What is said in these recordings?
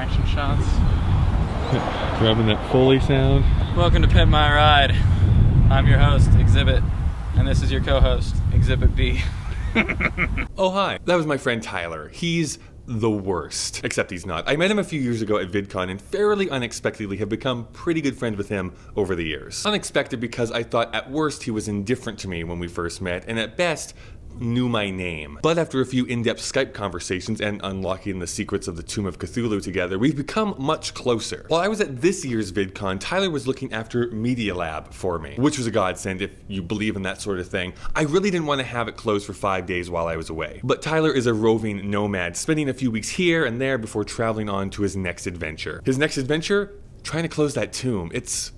action shots. Grabbing that Foley sound. Welcome to Pimp My Ride. I'm your host, Exhibit, and this is your co-host, Exhibit B. Oh, hi. That was my friend Tyler. He's the worst. Except he's not. I met him a few years ago at VidCon and fairly unexpectedly have become pretty good friends with him over the years. Unexpected because I thought at worst he was indifferent to me when we first met, and at best, knew my name. But after a few in-depth Skype conversations and unlocking the secrets of the Tomb of Cthulhu together, we've become much closer. While I was at this year's VidCon, Tyler was looking after Media Lab for me, which was a godsend if you believe in that sort of thing. I really didn't want to have it closed for 5 days while I was away. But Tyler is a roving nomad, spending a few weeks here and there before traveling on to his next adventure. His next adventure? Trying to close that tomb. It's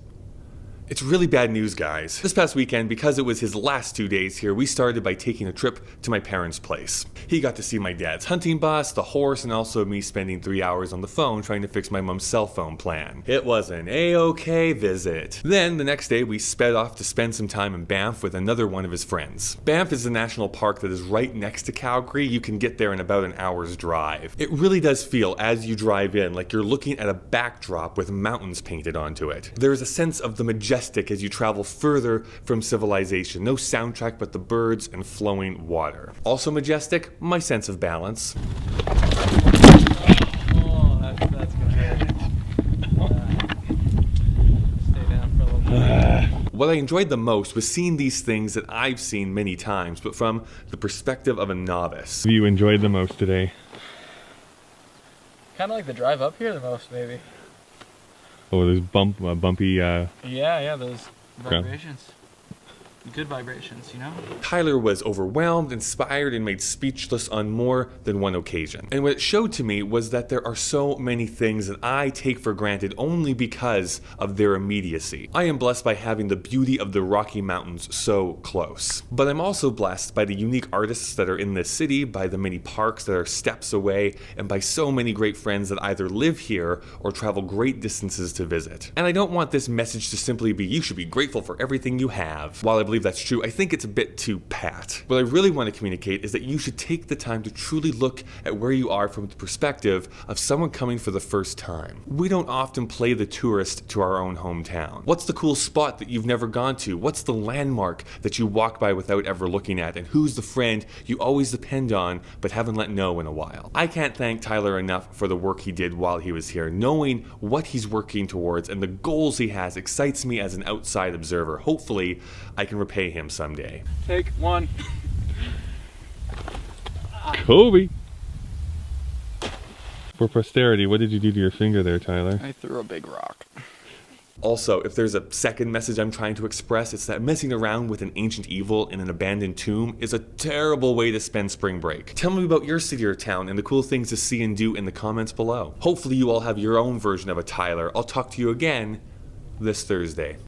really bad news, guys. This past weekend, because it was his last 2 days here, we started by taking a trip to my parents' place. He got to see my dad's hunting bus, the horse, and also me spending 3 hours on the phone trying to fix my mom's cell phone plan. It was an A-OK visit. Then, the next day, we sped off to spend some time in Banff with another one of his friends. Banff is a national park that is right next to Calgary. You can get there in about an hour's drive. It really does feel, as you drive in, like you're looking at a backdrop with mountains painted onto it. There is a sense of the majestic as you travel further from civilization. No soundtrack but the birds and flowing water. Also majestic, my sense of balance. Oh, that's gonna hurt. Stay down for a little bit. What I enjoyed the most was seeing these things that I've seen many times, but from the perspective of a novice. What you enjoyed the most today? Kind of like the drive up here the most, maybe. Oh, there's bumpy... Yeah, those vibrations. Good vibrations, you know? Tyler was overwhelmed, inspired, and made speechless on more than one occasion. And what it showed to me was that there are so many things that I take for granted only because of their immediacy. I am blessed by having the beauty of the Rocky Mountains so close. But I'm also blessed by the unique artists that are in this city, by the many parks that are steps away, and by so many great friends that either live here or travel great distances to visit. And I don't want this message to simply be, you should be grateful for everything you have. While I believe that's true, I think it's a bit too pat. What I really want to communicate is that you should take the time to truly look at where you are from the perspective of someone coming for the first time. We don't often play the tourist to our own hometown. What's the cool spot that you've never gone to? What's the landmark that you walk by without ever looking at? And who's the friend you always depend on but haven't let know in a while? I can't thank Tyler enough for the work he did while he was here. Knowing what he's working towards and the goals he has excites me as an outside observer. Hopefully, I can repay him someday. Take one. Kobe! For posterity, what did you do to your finger there, Tyler? I threw a big rock. Also, if there's a second message I'm trying to express, it's that messing around with an ancient evil in an abandoned tomb is a terrible way to spend spring break. Tell me about your city or town and the cool things to see and do in the comments below. Hopefully you all have your own version of a Tyler. I'll talk to you again this Thursday.